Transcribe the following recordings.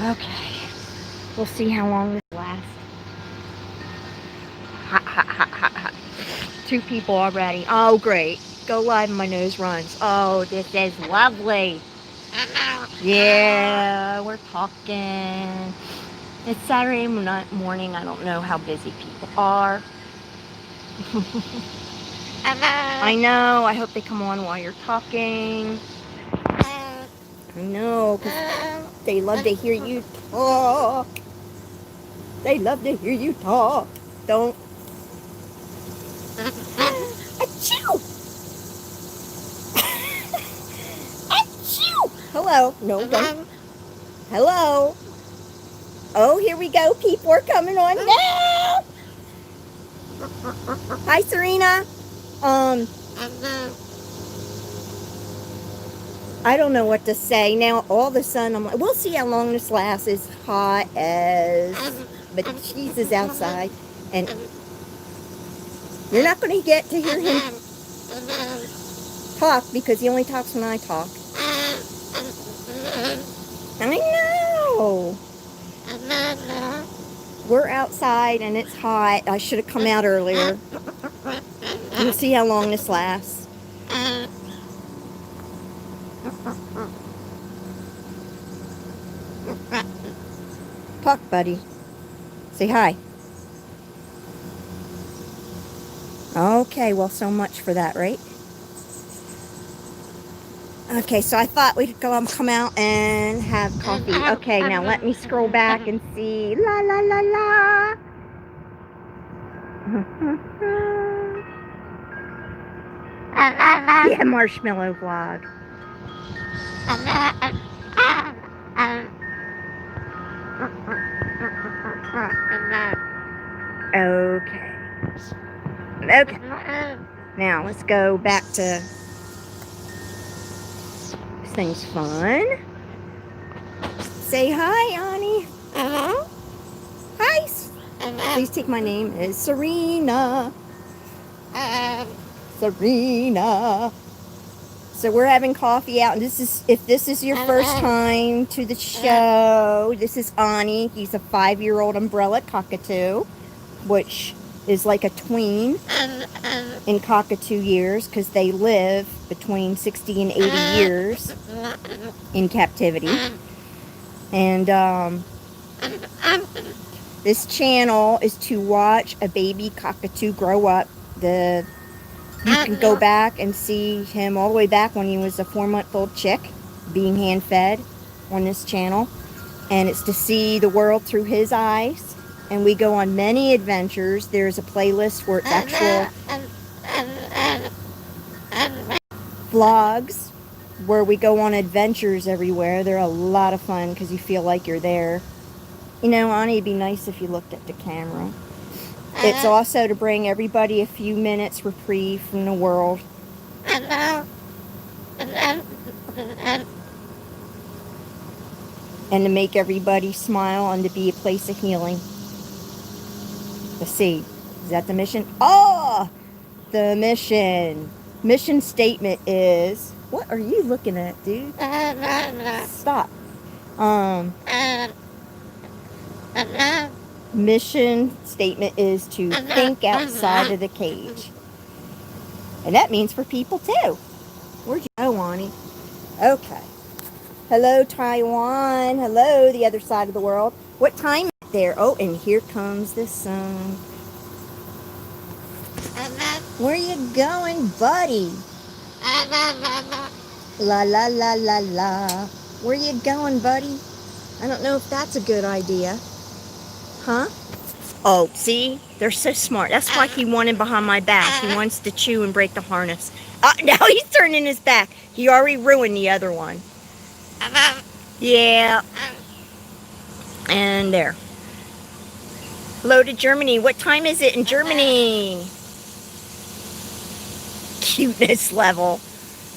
Okay. We'll see how long this lasts. Hot, hot, hot, hot, hot. 2 people already. Oh, great. Go live and my nose runs. Oh, this is lovely. Yeah, we're talking. It's Saturday morning. I don't know how busy people are. I know. I hope they come on while you're talking. I know, because they love to hear you talk. They love to hear you talk. Don't. Achoo! Achoo! Hello. No, don't. Hello. Oh, here we go. People are coming on now. Hi, Serena. I don't know what to say. Now, all of a sudden, I'm like, we'll see how long this lasts. It's hot as bejesus outside. And you're not going to get to hear him talk because he only talks when I talk. I know. We're outside and it's hot. I should have come out earlier. We'll see how long this lasts. Talk, buddy. Say hi. Okay, well, so much for that, right? Okay, so I thought we'd come out and have coffee. Okay, now let me scroll back and see. La, la, la, la. Yeah, marshmallow vlog. Okay. Okay. Now let's go back to this thing's fun. Say hi, Onni. Hi. Please take my name is Serena. Serena. So we're having coffee out, and if this is your first time to the show, this is Onni. He's a 5-year-old umbrella cockatoo, which is like a tween in cockatoo years because they live between 60 and 80 years in captivity. And this channel is to watch a baby cockatoo grow up. You can go back and see him all the way back when he was a 4-month-old chick being hand-fed on this channel. And it's to see the world through his eyes. And we go on many adventures. There's a playlist where it's actual vlogs where we go on adventures everywhere. They're a lot of fun because you feel like you're there. You know, Onni, it'd be nice if you looked at the camera. It's also to bring everybody a few minutes reprieve from the world. And to make everybody smile and to be a place of healing. Let's see. Is that the mission? Oh! The mission. Mission statement is... What are you looking at, dude? Stop. Mission statement is to think outside of the cage. And that means for people too. Where'd you go, Onni? Okay. Hello, Taiwan. Hello, the other side of the world. What time is it there? Oh, and here comes the sun. Where you going, buddy? La, la, la, la, la. Where you going, buddy? I don't know if that's a good idea. Huh? Oh, see? They're so smart. That's why he wanted behind my back. He wants to chew and break the harness. Now he's turning his back. He already ruined the other one. Yeah. And there. Hello to Germany. What time is it in Germany? Cuteness level.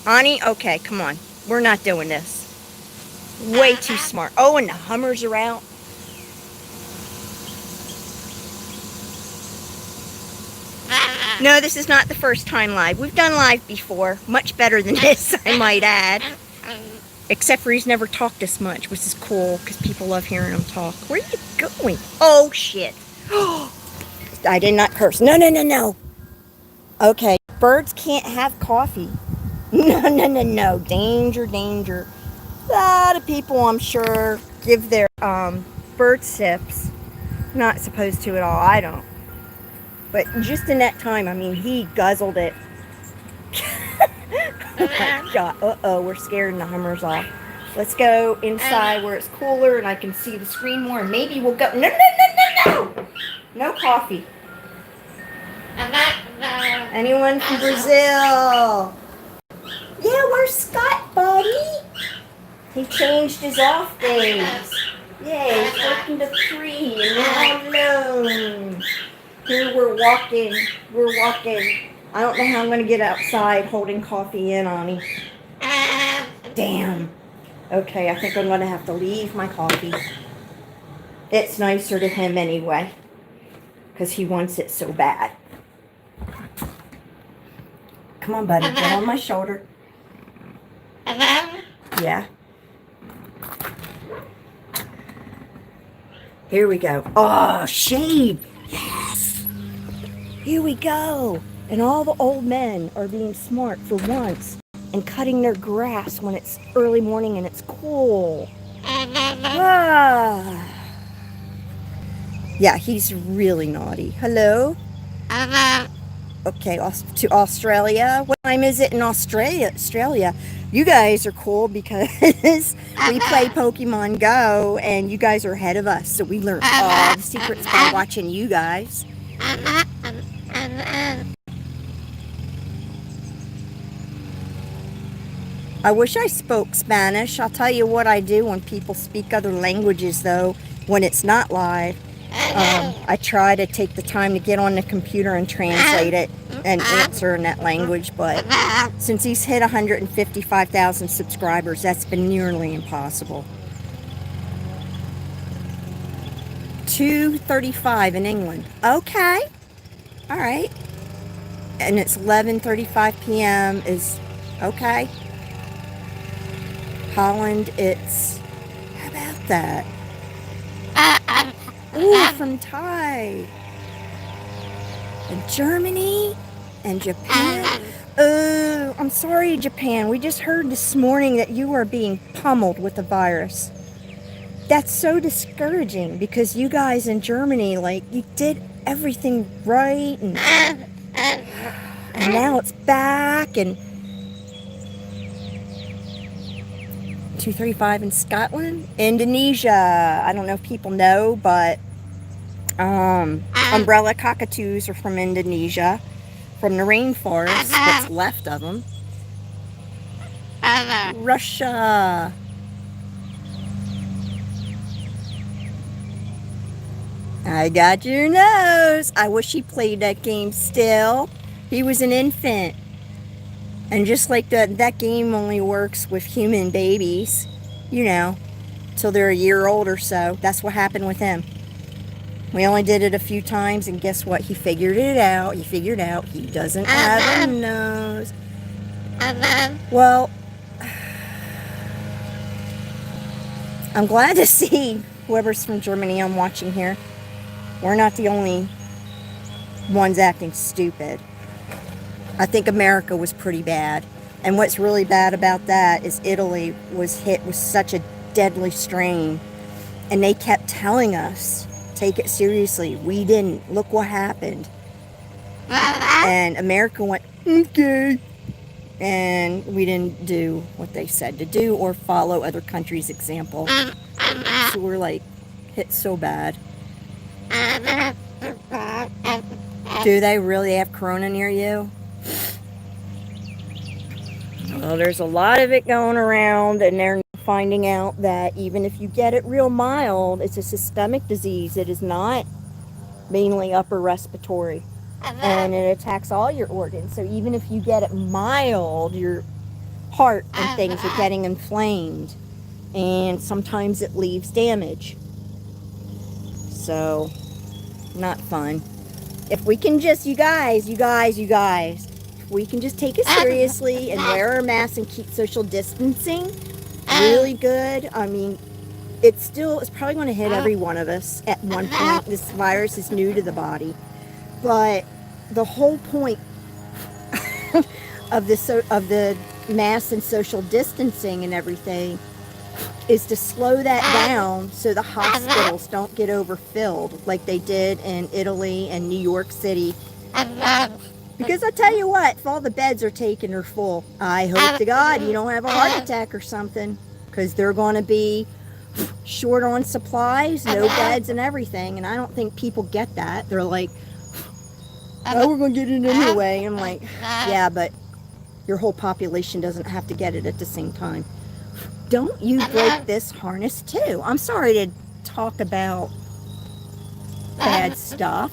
Onni, okay, come on. We're not doing this. Way too smart. Oh, and the Hummers are out. No, this is not the first time live. We've done live before. Much better than this, I might add. Except for he's never talked this much, which is cool because people love hearing him talk. Where are you going? Oh, shit. I did not curse. No, no, no, no. Okay. Birds can't have coffee. No, no, no, no. Danger, danger. A lot of people, I'm sure, give their bird sips. Not supposed to at all. I don't. But just in that time, I mean, he guzzled it. Oh my God. Uh-oh, we're scaring the hummers off. Let's go inside where it's cooler and I can see the screen more. And maybe we'll go. No, no, no, no, no. No coffee. Anyone from Brazil? Yeah, where's Scott, buddy? He changed his off days. Yeah, he's working to 3 and now alone. Here we're walking. We're walking. I don't know how I'm going to get outside holding coffee in, Onni. Damn. Okay, I think I'm going to have to leave my coffee. It's nicer to him anyway. Because he wants it so bad. Come on, buddy. Get on my shoulder. Yeah. Here we go. Oh, shade. Yes. Here we go. And all the old men are being smart for once and cutting their grass when it's early morning and it's cool. Ah. Yeah, he's really naughty. Hello? Okay, to Australia. What time is it in Australia? You guys are cool because we play Pokemon Go and you guys are ahead of us. So we learned all the secrets by watching you guys. I wish I spoke Spanish. I'll tell you what I do when people speak other languages, though, when it's not live. I try to take the time to get on the computer and translate it and answer in that language, but since he's hit 155,000 subscribers, that's been nearly impossible. 2:35 in England. Okay. All right. And it's 11:35 p.m. is okay. Holland, it's, how about that? Ooh, from Thai. And Germany and Japan. Oh, I'm sorry, Japan. We just heard this morning that you are being pummeled with the virus. That's so discouraging because you guys in Germany, like, you did everything right and now it's back and 2:35 in Scotland. Indonesia. I don't know if people know, but umbrella cockatoos are from Indonesia, from the rainforest, what's left of them. Russia. I got your nose. I wish he played that game still. He was an infant. And just like that game only works with human babies, you know, till they're a year old or so. That's what happened with him. We only did it a few times, and guess what? He figured it out. He figured out he doesn't have a nose. Well, I'm glad to see whoever's from Germany I'm watching here. We're not the only ones acting stupid. I think America was pretty bad. And what's really bad about that is Italy was hit with such a deadly strain. And they kept telling us, take it seriously. We didn't. Look what happened. And America went, okay. And we didn't do what they said to do or follow other countries' example. So we're like, hit so bad. Do they really have corona near you? Well, there's a lot of it going around, and they're finding out that even if you get it real mild, it's a systemic disease. It is not mainly upper respiratory, and it attacks all your organs. So even if you get it mild, your heart and things are getting inflamed, and sometimes it leaves damage. So, not fun. If we can just, you guys, if we can just take it seriously and wear our masks and keep social distancing, really good. I mean, it's probably going to hit every one of us at one point. This virus is new to the body. But the whole point of the mass and social distancing and everything is to slow that down so the hospitals don't get overfilled like they did in Italy and New York City. Because I tell you what, if all the beds are taken or full, I hope to God you don't have a heart attack or something, because they're going to be short on supplies, no beds and everything, and I don't think people get that. They're like, oh, we're going to get it anyway. I'm like, yeah, but your whole population doesn't have to get it at the same time. Don't you break this harness too. I'm sorry to talk about bad stuff.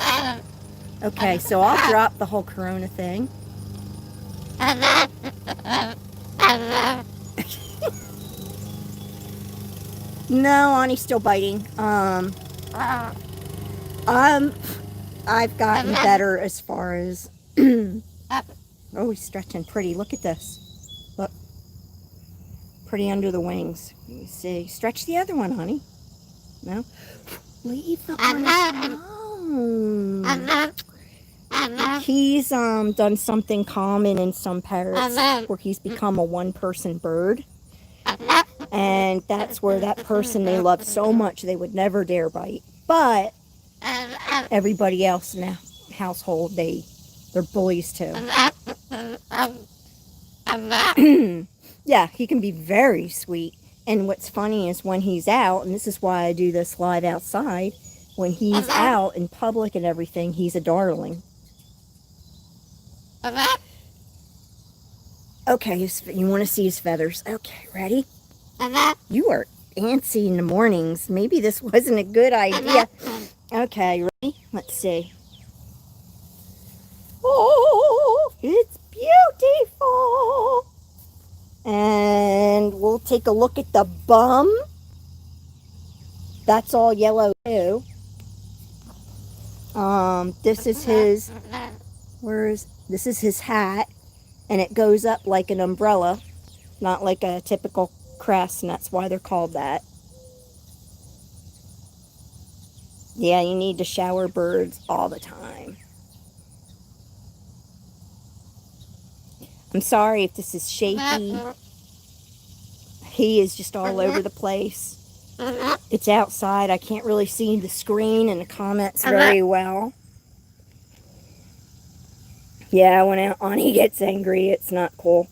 Okay, so I'll drop the whole corona thing. No, Annie's still biting. I've gotten better as far as oh, he's stretching pretty. Look at this. Look. Pretty under the wings. Let me see. Stretch the other one, honey. No? Leave the harness alone. He's done something common in some parrots where he's become a one-person bird. And that's where that person they love so much they would never dare bite. But everybody else in the household, they're bullies too. Yeah, he can be very sweet. And what's funny is when he's out, and this is why I do this live outside, when he's out in public and everything, he's a darling. Okay, you want to see his feathers. Okay, ready? You are antsy in the mornings. Maybe this wasn't a good idea. Okay, ready? Let's see. Oh, it's beautiful. And we'll take a look at the bum. That's all yellow too. This is his, this is his hat, and it goes up like an umbrella, not like a typical crest, and that's why they're called that. Yeah, you need to shower birds all the time. I'm sorry if this is shaky. He is just all over the place. It's outside. I can't really see the screen and the comments very well. Yeah, when Onni gets angry, it's not cool.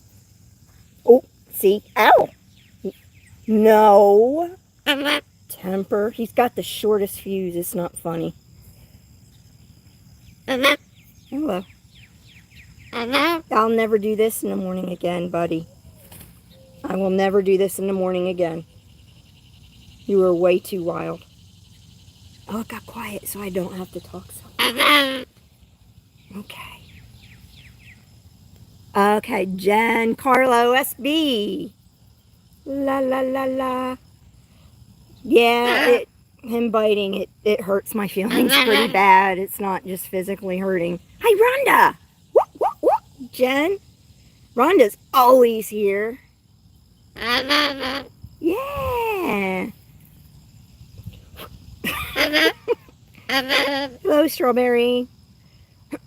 Oh, see? Ow! No. Temper. He's got the shortest fuse. It's not funny. Hello. I'll never do this in the morning again, buddy. I will never do this in the morning again. You are way too wild. Oh, it got quiet so I don't have to talk so much. Okay. Okay, Giancarlo SB. La la la la. Yeah, him biting, it hurts my feelings pretty bad. It's not just physically hurting. Hi, Rhonda. Whoop, whoop, whoop. Jen. Rhonda's always here. Yeah. Hello, Strawberry.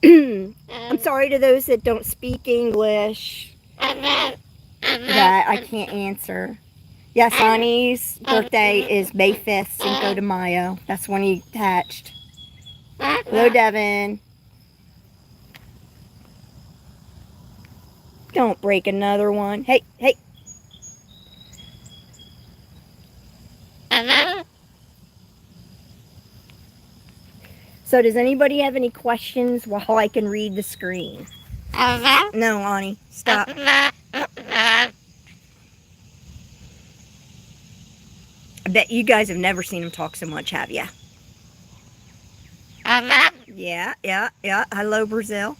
I'm sorry to those that don't speak English that I can't answer. Yes, Annie's birthday is May 5th, Cinco de Mayo. That's when he hatched. Hello, Devin. Don't break another one. Hey, hey. So does anybody have any questions while I can read the screen? No, Onni, stop. I bet you guys have never seen him talk so much, have you? Yeah. Hello, Brazil.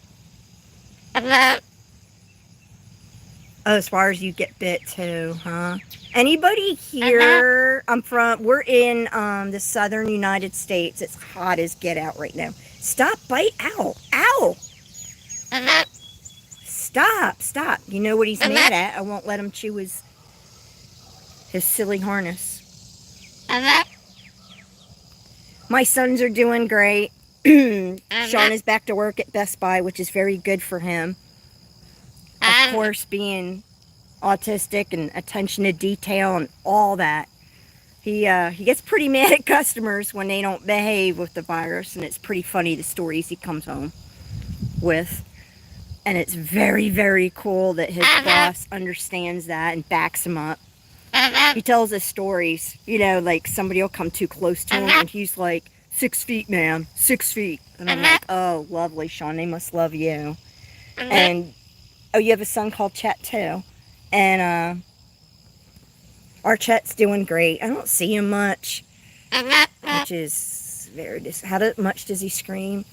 Oh, as far as you get bit too, huh? Anybody here? We're in the southern United States. It's hot as get out right now. Stop, bite. Ow. Ow. Stop. You know what he's mad at. I won't let him chew his... his silly harness. My sons are doing great. Sean is back to work at Best Buy, which is very good for him. Of course, being autistic and attention to detail and all that. He gets pretty mad at customers when they don't behave with the virus, and it's pretty funny the stories he comes home with. And it's very, very cool that his boss understands that and backs him up. He tells us stories, you know, like somebody will come too close to him and he's like, 6 feet, man, 6 feet. And I'm like, oh, lovely, Sean, they must love you. And, oh, you have a son called Chet, too. And, our Chet's doing great. I don't see him much, which is very how much does he scream?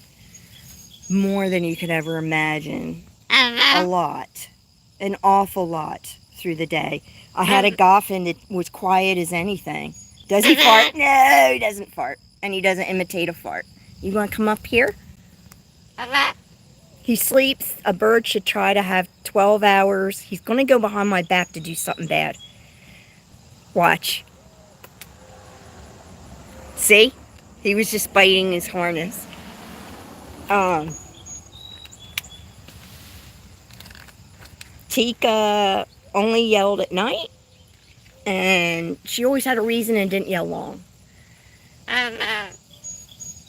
More than you could ever imagine. A lot. An awful lot through the day. I had a Goffin that was quiet as anything. Does he fart? No, he doesn't fart. And he doesn't imitate a fart. You want to come up here? He sleeps. A bird should try to have 12 hours. He's going to go behind my back to do something bad. Watch. See? He was just biting his harness. Tika only yelled at night, and she always had a reason and didn't yell long.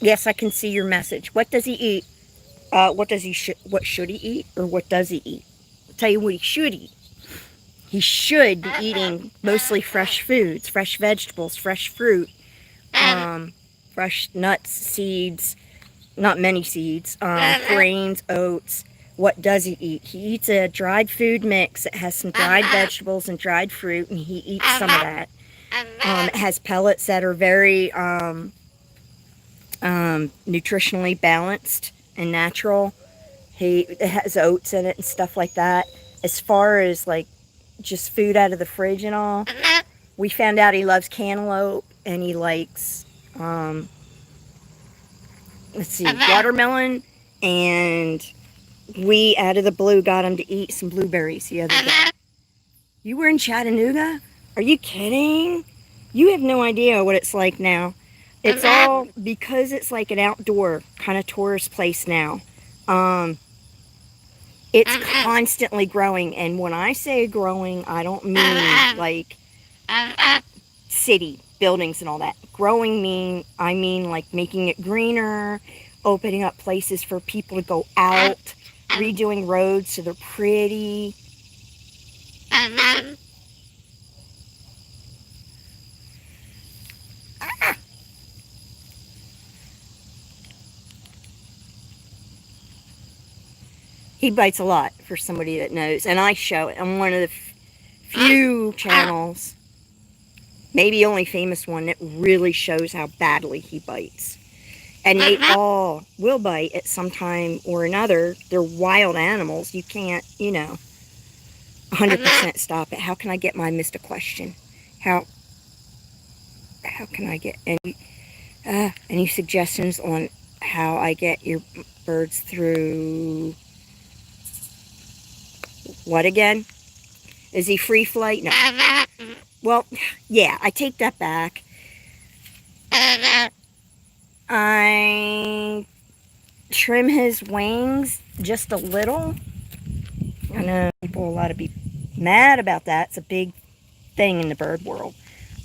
Yes, I can see your message. What does he eat? What should he eat, or what does he eat? I'll tell you what he should eat. He should be eating mostly fresh foods, fresh vegetables, fresh fruit, fresh nuts, seeds, not many seeds, grains, oats. What does he eat? He eats a dried food mix. It has some dried vegetables and dried fruit, and he eats some of that. It has pellets that are very nutritionally balanced and natural. It has oats in it and stuff like that. As far as like just food out of the fridge and all, we found out he loves cantaloupe and he likes watermelon, and we out of the blue got him to eat some blueberries the other day. You were in Chattanooga? Are you kidding? You have no idea what it's like now. It's all because it's like an outdoor kind of tourist place now. It's constantly growing, and when I say growing, I don't mean like city buildings and all that. Growing I mean like making it greener, opening up places for people to go out, redoing roads so they're pretty. He bites a lot for somebody that knows, and I show it on one of the few channels, maybe only famous one, that really shows how badly he bites. And they all will bite at some time or another. They're wild animals. You can't, 100% stop it. How can I get my missed a question? How can I get any suggestions on how I get your birds through? What again? Is he free flight? No. Well, yeah, I take that back. I trim his wings just a little. I know people a lot to be mad about that. It's a big thing in the bird world.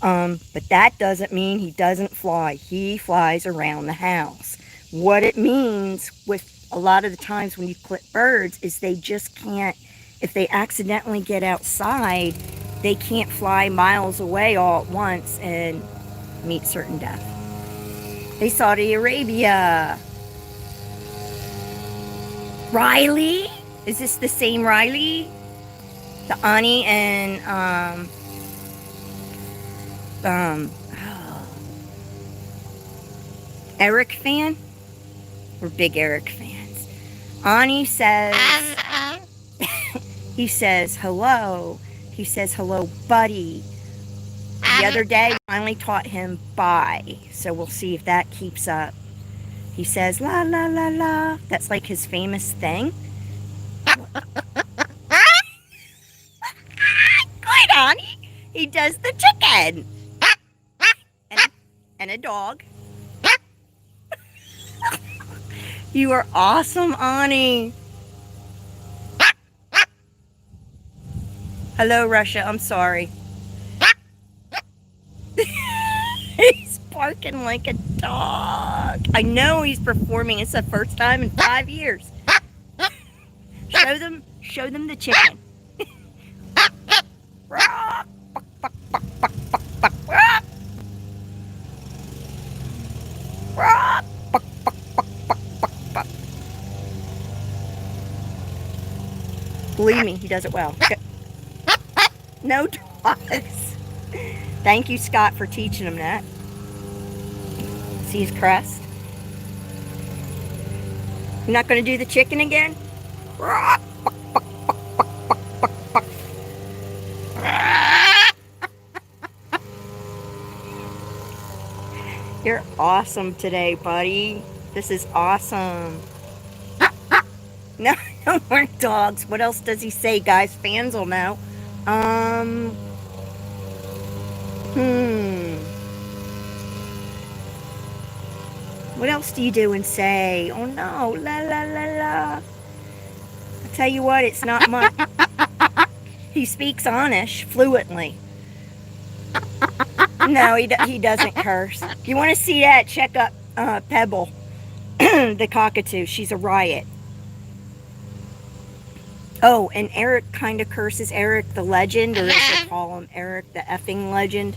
But that doesn't mean he doesn't fly. He flies around the house. What it means with a lot of the times when you clip birds is they just can't, if they accidentally get outside, they can't fly miles away all at once and meet certain death. Hey, Saudi Arabia. Riley? Is this the same Riley? The Onni and Eric fan? We're big Eric fans. Onni says, he says hello. He says hello, buddy. The other day, I finally taught him bye. So we'll see if that keeps up. He says la la la la. That's like his famous thing. Good, Onni. He does the chicken. And a dog. You are awesome, Onni. Hello, Russia. I'm sorry. He's barking like a dog. I know he's performing. It's the first time in 5 years. Show them the chicken. Believe me, he does it well. No dogs. Thank you, Scott, for teaching him that. See his crest? You're not going to do the chicken again? You're awesome today, buddy. This is awesome. No more dogs. What else does he say, guys? Fans will know. What else do you do and say? Oh no, la la la la. I tell you what, it's not much. He speaks Onish fluently. No, he doesn't curse. If you want to see that, check up Pebble, the cockatoo. She's a riot. Oh, and Eric kind of curses. Eric the legend, or as they call him, Eric the effing legend.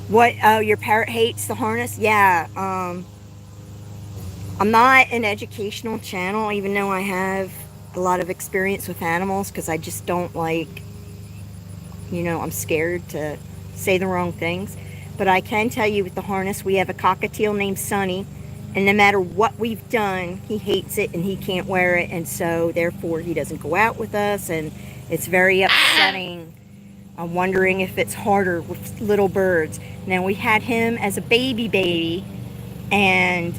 What? Oh, your parrot hates the harness? Yeah. I'm not an educational channel, even though I have a lot of experience with animals, because I just don't like, I'm scared to say the wrong things. But I can tell you with the harness, we have a cockatiel named Sunny, and no matter what we've done, he hates it and he can't wear it, and so therefore he doesn't go out with us, and it's very upsetting. I'm wondering if it's harder with little birds. Now, we had him as a baby, and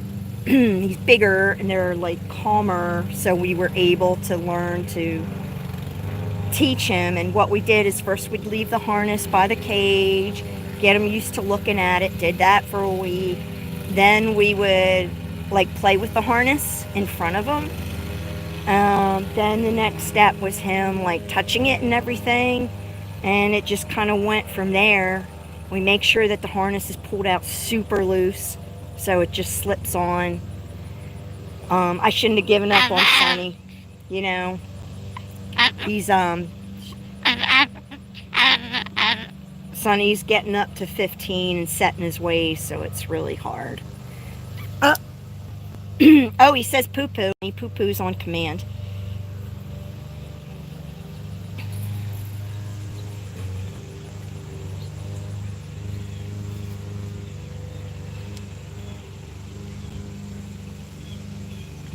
he's bigger and they're like calmer, so we were able to learn to teach him. And what we did is first we'd leave the harness by the cage, get him used to looking at it, did that for a week. Then we would like play with the harness in front of him. Then the next step was him like touching it and everything, and it just kind of went from there. We make sure that the harness is pulled out super loose so it just slips on. I shouldn't have given up on Sunny. He's Sunny's getting up to 15 and set in his ways, so it's really hard. Oh, he says poo-poo. He poo-poos on command.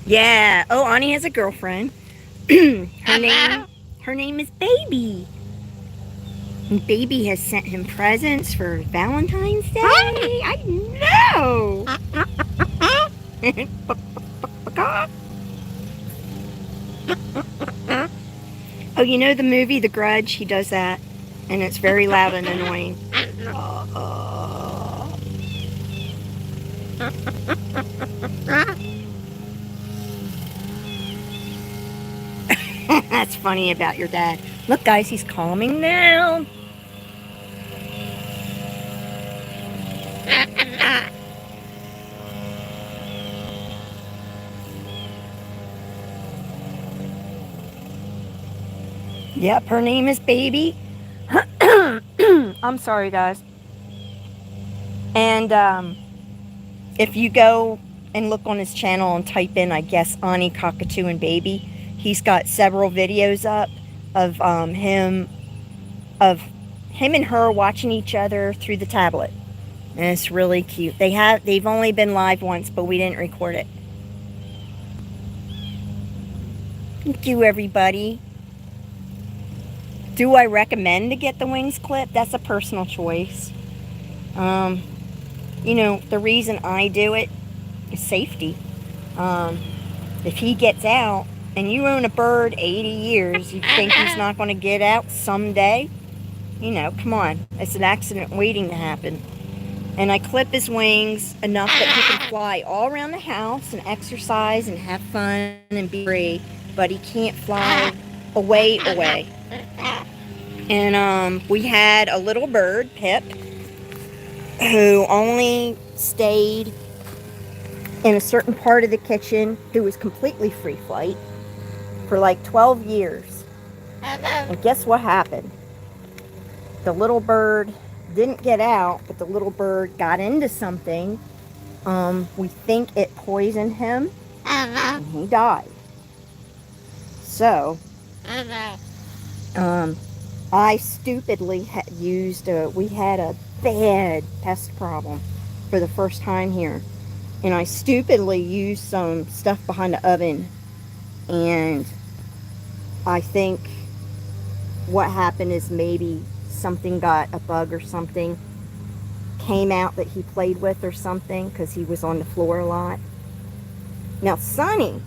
Yeah. Oh, Onni has a girlfriend. Her name is Baby. And Baby has sent him presents for Valentine's Day. I know. Oh, you know the movie The Grudge? He does that, and it's very loud and annoying. That's funny about your dad. Look, guys, he's calming down. Yep, her name is Baby. I'm sorry, guys. And if you go and look on his channel and type in, I guess, Onni Cockatoo and Baby, he's got several videos up of him and her watching each other through the tablet, and it's really cute. They've only been live once, but we didn't record it. Thank you, everybody. Do I recommend to get the wings clipped? That's a personal choice. The reason I do it is safety. If he gets out and you own a bird 80 years, you think he's not going to get out someday? You know, come on. It's an accident waiting to happen. And I clip his wings enough that he can fly all around the house and exercise and have fun and be free, but he can't fly away. And we had a little bird, Pip, who only stayed in a certain part of the kitchen, who was completely free flight for like 12 years. And guess what happened? The little bird didn't get out, but the little bird got into something. We think it poisoned him, and he died. So, I stupidly we had a bad pest problem for the first time here. And I stupidly used some stuff behind the oven. And I think what happened is maybe something got a bug or something came out that he played with or something, because he was on the floor a lot. Now Sonny,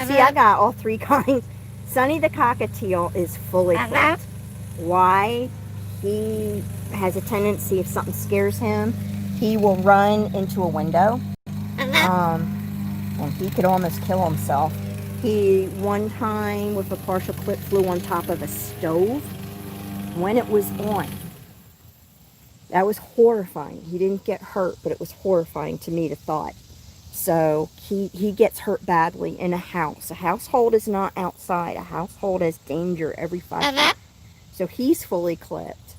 see, I got all three kinds. Sonny the cockatiel is fully clipped. Why? He has a tendency, if something scares him, he will run into a window. And he could almost kill himself. He, one time, with a partial clip, flew on top of a stove when it was on. That was horrifying. He didn't get hurt, but it was horrifying to me to thought. So he gets hurt badly in a house. A household is not outside. A household has danger every 5 minutes. So he's fully clipped.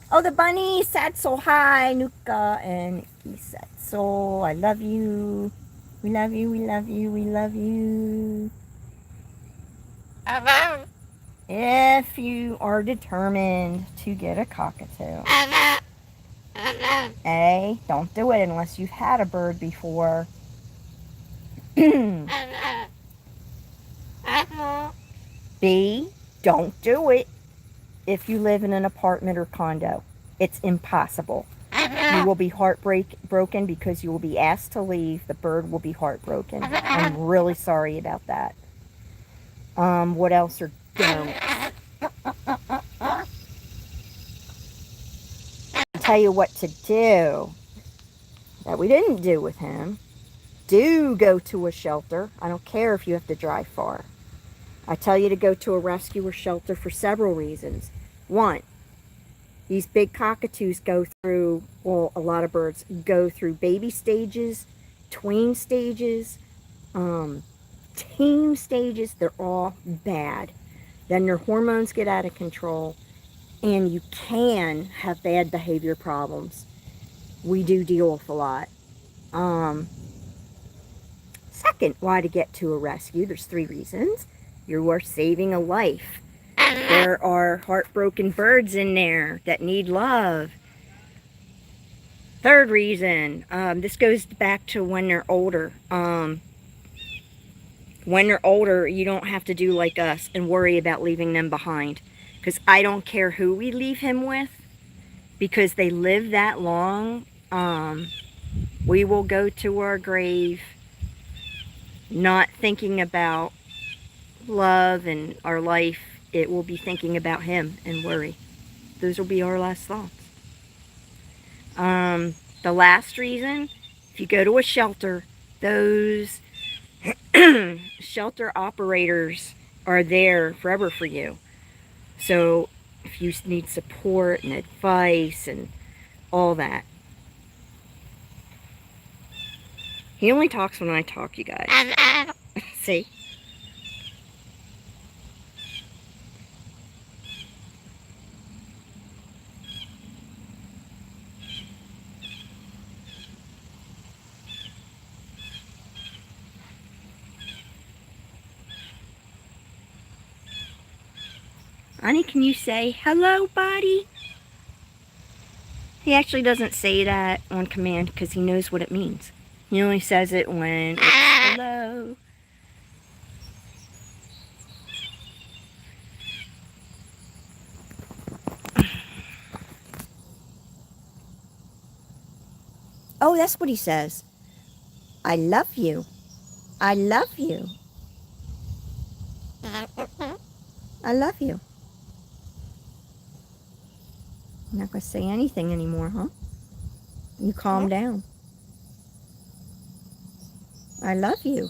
Oh, the bunny said so hi, Nuka, and he said so. I love you. We love you, we love you, we love you. If you are determined to get a cockatoo, A, don't do it unless you've had a bird before. B, don't do it if you live in an apartment or condo. It's impossible. You will be heartbroken because you will be asked to leave. The bird will be heartbroken. I'm really sorry about that. What else are don'ts? I'll tell you what to do that we didn't do with him. Do go to a shelter. I don't care if you have to drive far. I tell you to go to a rescue or shelter for several reasons. One, these big cockatoos go through, well, a lot of birds go through baby stages, tween stages, team stages. They're all bad. Then their hormones get out of control, and you can have bad behavior problems. We do deal with a lot. Second, why to get to a rescue? There's 3 reasons. You are saving a life. There are heartbroken birds in there that need love. Third reason, this goes back to when they're older. When they're older, you don't have to do like us and worry about leaving them behind. Because I don't care who we leave him with, because they live that long. We will go to our grave not thinking about love and our life. It will be thinking about him and worry. Those will be our last thoughts. The last reason, if you go to a shelter, those shelter operators are there forever for you. So if you need support and advice and all that. He only talks when I talk, you guys. See? Honey, can you say, hello, buddy? He actually doesn't say that on command because he knows what it means. He only says it when it's hello. Oh, that's what he says. I love you. I love you. I love you. I'm not going to say anything anymore, huh? You calm down. I love you.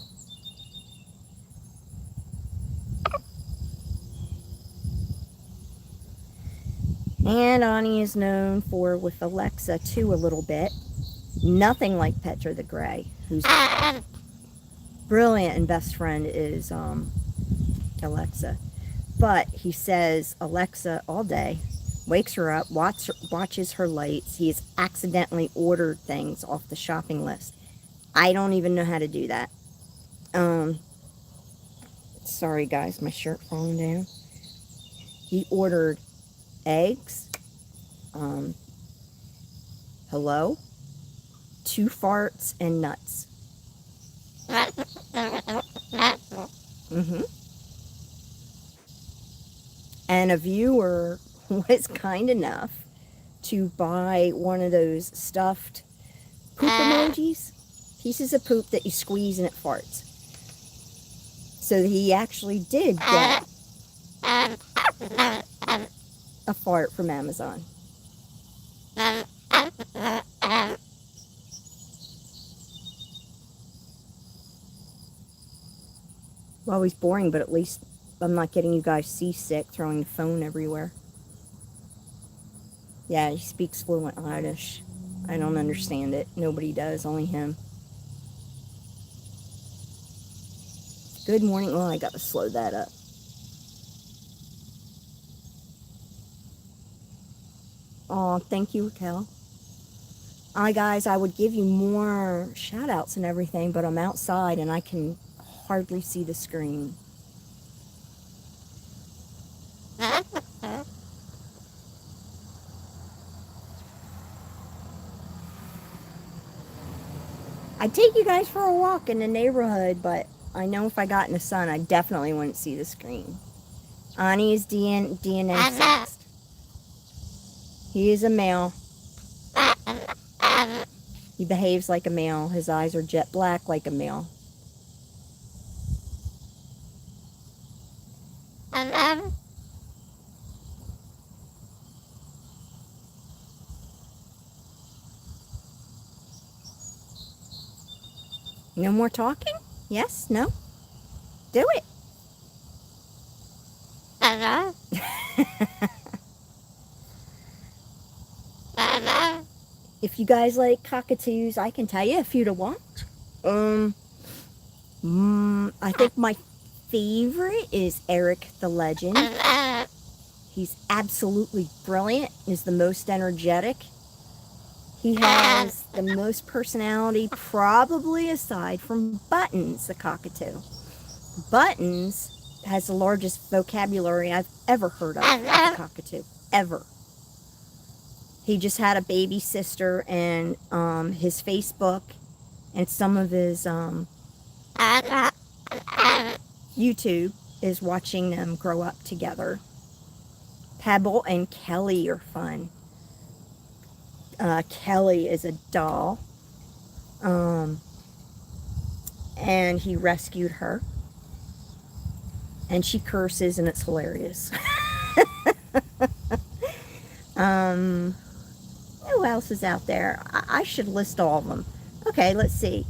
And Onni is known for, with Alexa, too, a little bit. Nothing like Petra the Gray, whose brilliant and best friend is Alexa. But he says Alexa all day, wakes her up, watches her lights. He has accidentally ordered things off the shopping list. I don't even know how to do that. Sorry guys, my shirt falling down. He ordered eggs, hello, 2 farts and nuts. And a viewer was kind enough to buy one of those stuffed poop emojis, pieces of poop that you squeeze and it farts. So he actually did get a fart from Amazon. Well, he's boring, but at least I'm not getting you guys seasick throwing the phone everywhere. Yeah, he speaks fluent Irish. I don't understand it. Nobody does, only him. Good morning. Oh, I gotta slow that up. Oh, thank you, Raquel. Guys, I would give you more shout outs and everything, but I'm outside and I can hardly see the screen. I'd take you guys for a walk in the neighborhood, but I know if I got in the sun, I definitely wouldn't see the screen. Onni is DNA sexed. He is a male. He behaves like a male. His eyes are jet black like a male. No more talking? Yes? No? Do it. If you guys like cockatoos, I can tell you a few to watch. I think my favorite is Eric the Legend. He's absolutely brilliant. He's the most energetic. He has the most personality, probably aside from Buttons, the cockatoo. Buttons has the largest vocabulary I've ever heard of a cockatoo. Ever. He just had a baby sister, and his Facebook and some of his YouTube is watching them grow up together. Pebble and Kelly are fun. Kelly is a doll. And he rescued her. And she curses, and it's hilarious. Who else is out there? I should list all of them. Okay, let's see.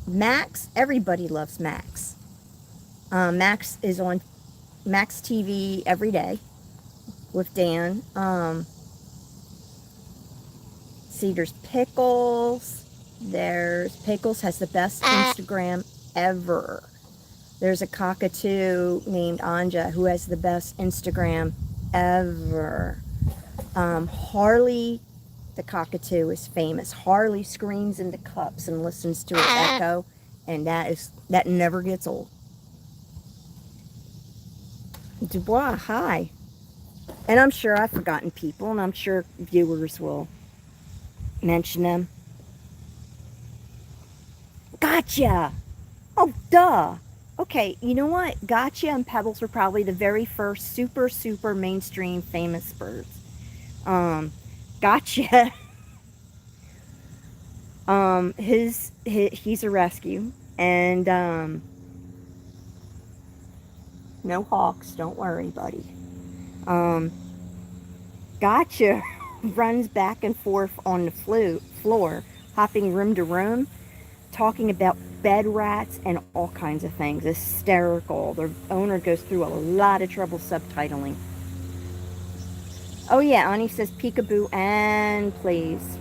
Max. Everybody loves Max. Max is on Max TV every day with Dan. See, there's Pickles. Pickles has the best Instagram ever. There's a cockatoo named Anja who has the best Instagram ever. Harley the cockatoo is famous. Harley screams into cups and listens to it echo, and that never gets old. Dubois, hi. And I'm sure I've forgotten people, and I'm sure viewers will mention them. Gotcha! Oh, duh! Okay, you know what? Gotcha and Pebbles were probably the very first super mainstream famous birds. Gotcha He's a rescue, and no hawks. Don't worry, buddy. Um, Gotcha runs back and forth on the floor, hopping room to room, talking about bed rats and all kinds of things. Hysterical. The owner goes through a lot of trouble subtitling. Oh yeah, Ani says peekaboo and please.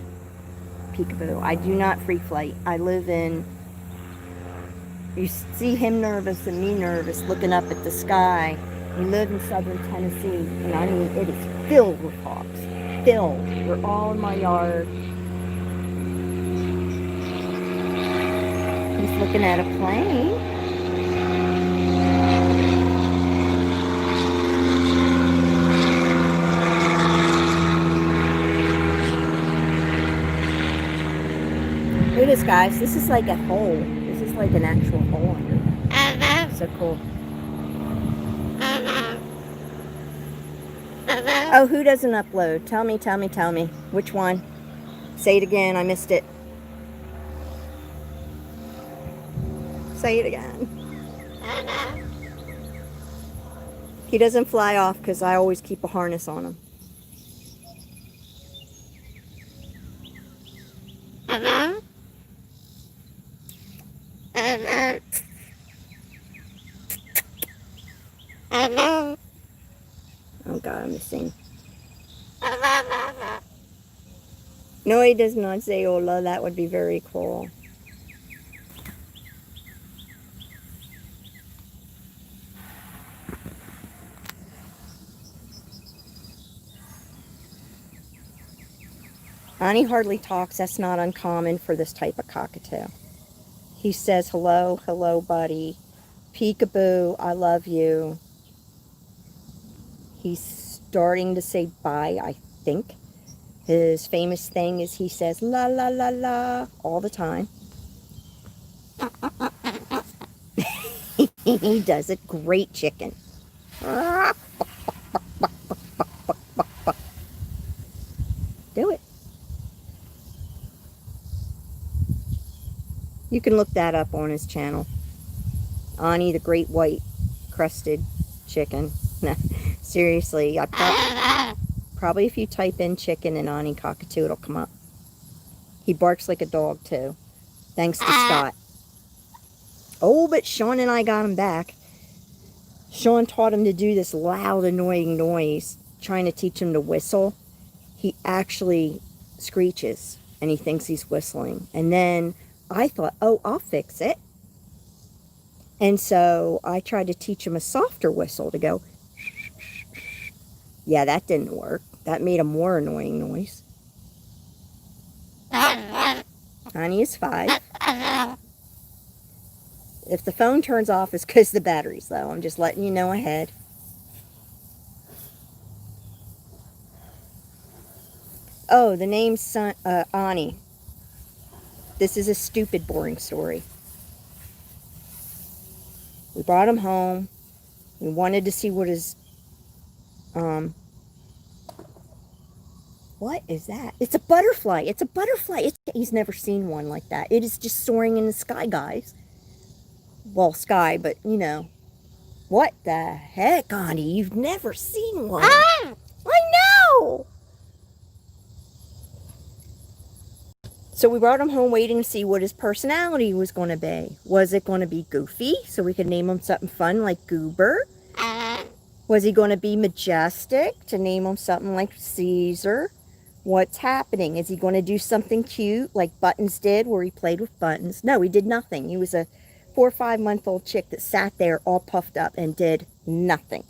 Peekaboo. I do not free flight. I live in... You see him nervous and me nervous looking up at the sky. We live in southern Tennessee, and I mean, it is filled with hawks. Filled. We're all in my yard. He's looking at a plane. Look at this, guys. This is like a hole. This is like an actual hole under there. So cool. Oh, who doesn't upload? Tell me. Which one? Say it again. I missed it. Say it again. He doesn't fly off because I always keep a harness on him. Oh God, I'm missing. No, he does not say hola. That would be very cool. Ani hardly talks. That's not uncommon for this type of cockatoo. He says hello, hello, buddy. Peekaboo, I love you. He's starting to say bye, I think. His famous thing is he says la la la la all the time. He does it great, chicken. Do it. You can look that up on his channel. Ani the Great White Crested Chicken. Seriously, probably if you type in chicken and Onni Cockatoo, it'll come up. He barks like a dog too, thanks to Scott. Oh, but Sean and I got him back. Sean taught him to do this loud, annoying noise, trying to teach him to whistle. He actually screeches, and he thinks he's whistling. And then I thought, oh, I'll fix it. And so I tried to teach him a softer whistle to go. Yeah, that didn't work. That made a more annoying noise. Ani is 5. If the phone turns off, it's because the battery's low. I'm just letting you know ahead. Oh, the name's Ani. This is a stupid, boring story. We brought him home. We wanted to see what his... What is that? It's a butterfly. It's a butterfly. He's never seen one like that. It is just soaring in the sky, guys. Well, sky, but, you know. What the heck, Ani? You've never seen one. Ah! I know! So we brought him home waiting to see what his personality was going to be. Was it going to be goofy, so we could name him something fun like Goober? Was he going to be majestic, to name him something like Caesar? What's happening? Is he going to do something cute like Buttons did, where he played with buttons? No, he did nothing. He was a 4 or 5 month old chick that sat there all puffed up and did nothing.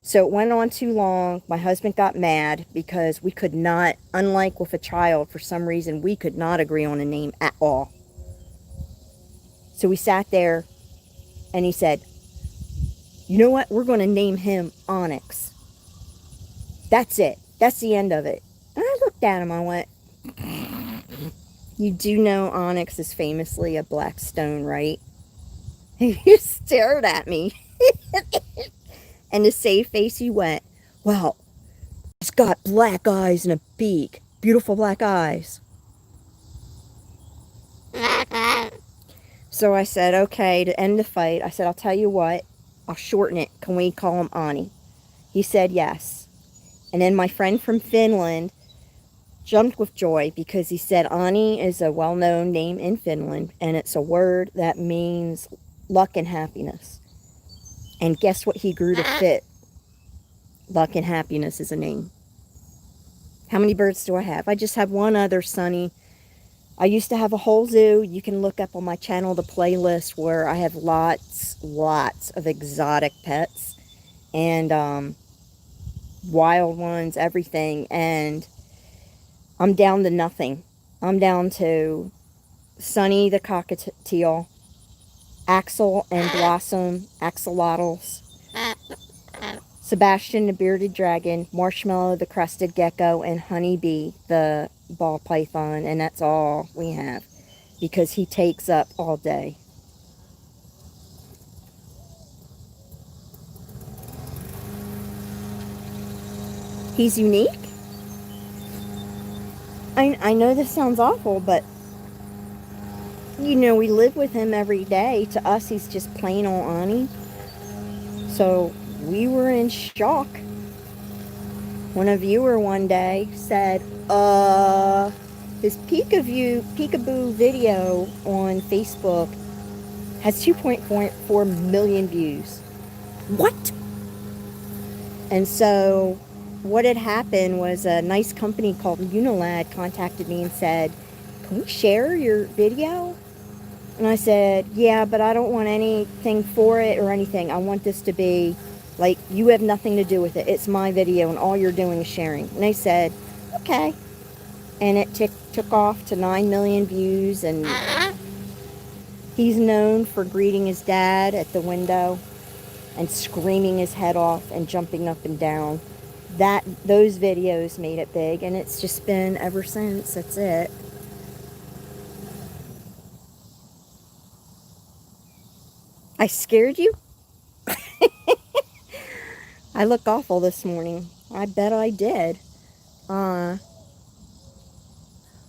So it went on too long. My husband got mad because we could not, unlike with a child, for some reason, we could not agree on a name at all. So we sat there and he said, you know what? We're going to name him Onyx. That's it. That's the end of it. And I looked at him. I went, you do know Onyx is famously a black stone, right? He stared at me. And to save face, he went, well, he's got black eyes and a beak. Beautiful black eyes. So I said, okay, to end the fight, I said, I'll tell you what, I'll shorten it. Can we call him Onni? He said yes. And then my friend from Finland jumped with joy because he said Onni is a well-known name in Finland, and it's a word that means luck and happiness. And guess what he grew to fit? Luck and happiness is a name. How many birds do I have? I just have one other, Sonny. I used to have a whole zoo. You can look up on my channel the playlist where I have lots of exotic pets and wild ones, everything. And I'm down to nothing. I'm down to Sonny the cockatiel, Axel and Blossom axolotls, Sebastian the bearded dragon, Marshmallow the crested gecko, and Honeybee the ball python. And that's all we have because he takes up all day. He's unique. I know this sounds awful, but you know, we live with him every day. To us, he's just plain old Onni. So we were in shock when a viewer one day said, his peekaboo video on Facebook has 2.4 million views. What? And so what had happened was a nice company called Unilad contacted me and said, can we share your video? And I said, yeah, but I don't want anything for it or anything. I want this to be like, you have nothing to do with it. It's my video and all you're doing is sharing. And they said, okay. And it took off to 9 million views, and he's known for greeting his dad at the window and screaming his head off and jumping up and down. Those videos made it big, and it's just been ever since. That's it. I scared you? I look awful this morning. I bet I did.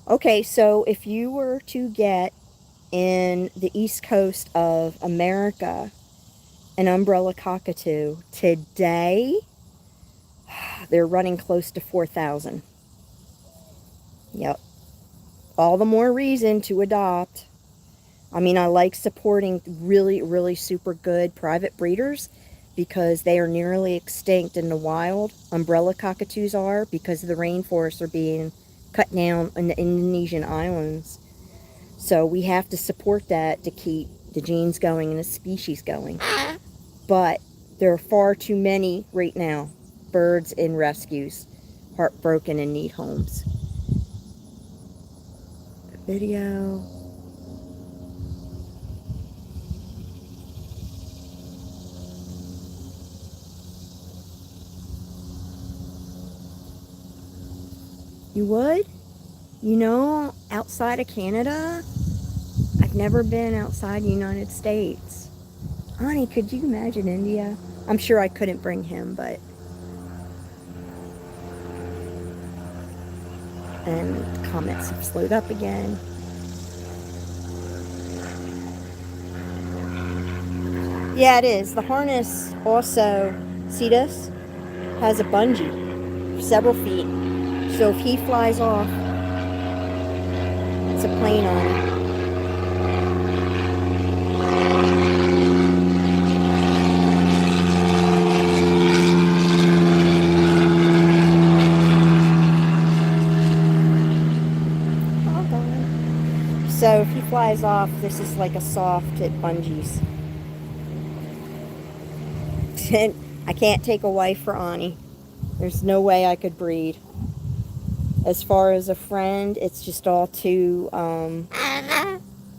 Okay, so if you were to get in the east coast of America an umbrella cockatoo today, they're running close to 4,000. Yep. All the more reason to adopt. I mean, I like supporting really super good private breeders because they are nearly extinct in the wild. Umbrella cockatoos are, because the rainforests are being cut down in the Indonesian islands. So we have to support that to keep the genes going and the species going. But there are far too many right now birds in rescues, heartbroken and need homes. Video. You would? You know, outside of Canada, I've never been outside the United States. Honey, could you imagine India? I'm sure I couldn't bring him, but... And comments have slowed up again. Yeah, it is. The harness also, see this? Has a bungee, several feet. So if he flies off, it's a plane on it. So if he flies off, this is like a soft, it bungees. I can't take a wife for Onni. There's no way I could breed. As far as a friend, it's just all too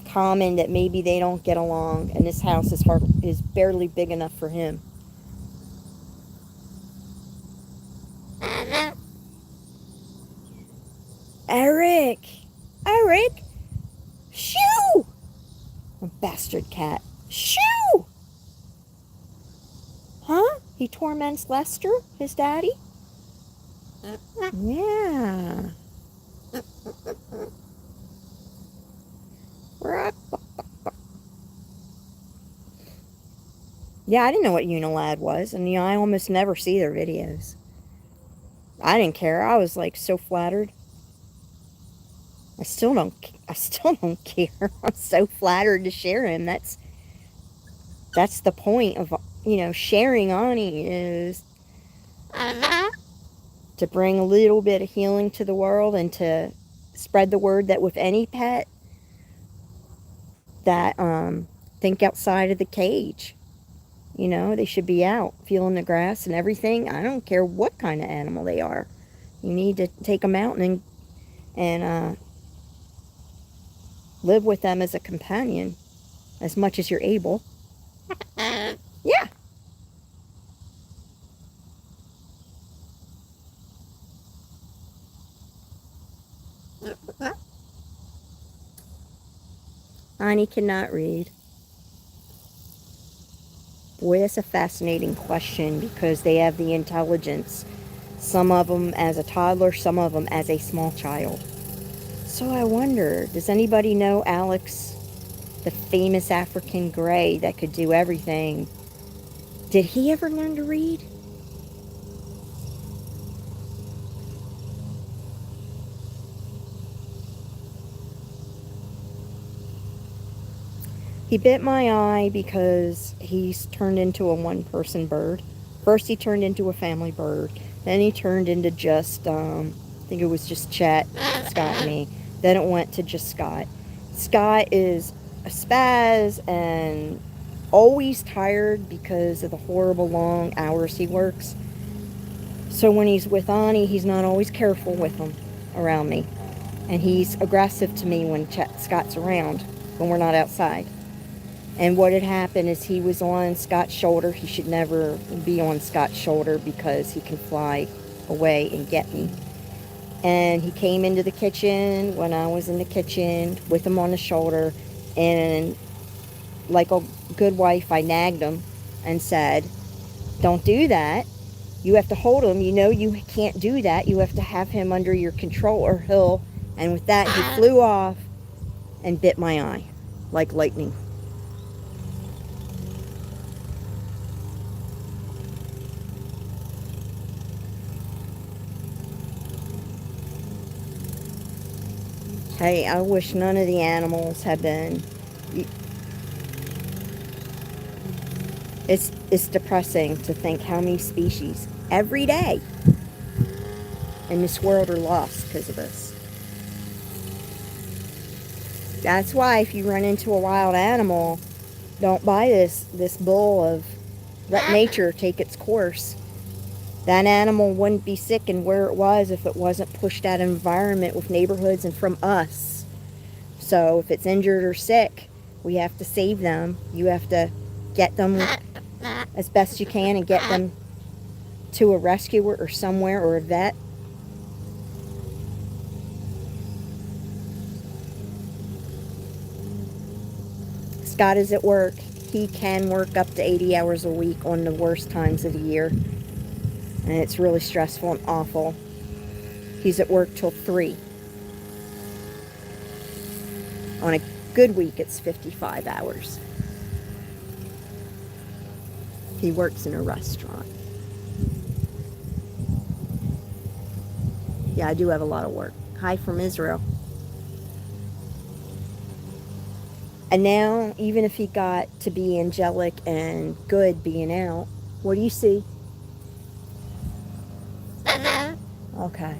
common that maybe they don't get along, and this house is barely big enough for him. Eric! Eric! Shoo! A bastard cat. Shoo! Huh? He torments Lester, his daddy? Yeah. Yeah, I didn't know what Unilad was, and I almost never see their videos. I didn't care. I was like so flattered. I still don't. I still don't care. I'm so flattered to share him. That's the point of sharing Ani is to bring a little bit of healing to the world and to spread the word that with any pet that think outside of the cage. They should be out feeling the grass and everything. I don't care what kind of animal they are. You need to take them out and live with them as a companion as much as you're able. Yeah. Ani cannot read. Boy, that's a fascinating question because they have the intelligence. Some of them as a toddler, some of them as a small child. So I wonder, does anybody know Alex, the famous African gray that could do everything? Did he ever learn to read? He bit my eye because he's turned into a one-person bird. First he turned into a family bird. Then he turned into just, I think it was just Chet, Scott, and me. Then it went to just Scott. Scott is a spaz and always tired because of the horrible long hours he works. So when he's with Ani, he's not always careful with him around me. And he's aggressive to me when Scott's around, when we're not outside. And what had happened is he was on Scott's shoulder. He should never be on Scott's shoulder because he can fly away and get me. And he came into the kitchen when I was in the kitchen with him on the shoulder. And like a good wife, I nagged him and said, "Don't do that. You have to hold him. You can't do that. You have to have him under your control or he'll..." And with that, he flew off and bit my eye like lightning. Hey, I wish none of the animals had been. It's depressing to think how many species every day in this world are lost because of this. That's why if you run into a wild animal, don't buy this bull of let nature take its course. That animal wouldn't be sick and where it was if it wasn't pushed out of environment with neighborhoods and from us. So if it's injured or sick, we have to save them. You have to get them as best you can and get them to a rescuer or somewhere or a vet. Scott is at work. He can work up to 80 hours a week on the worst times of the year. And it's really stressful and awful. He's at work till 3. On a good week, it's 55 hours. He works in a restaurant. Yeah, I do have a lot of work. Hi from Israel. And now, even if he got to be angelic and good being out, what do you see? Okay.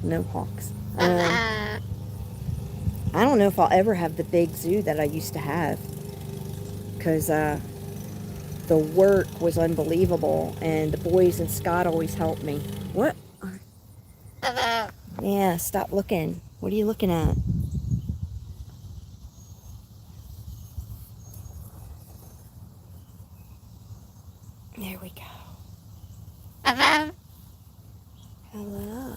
No hawks. I don't know if I'll ever have the big zoo that I used to have. Because the work was unbelievable. And the boys and Scott always helped me. What? Yeah, stop looking. What are you looking at? There we go. Hello.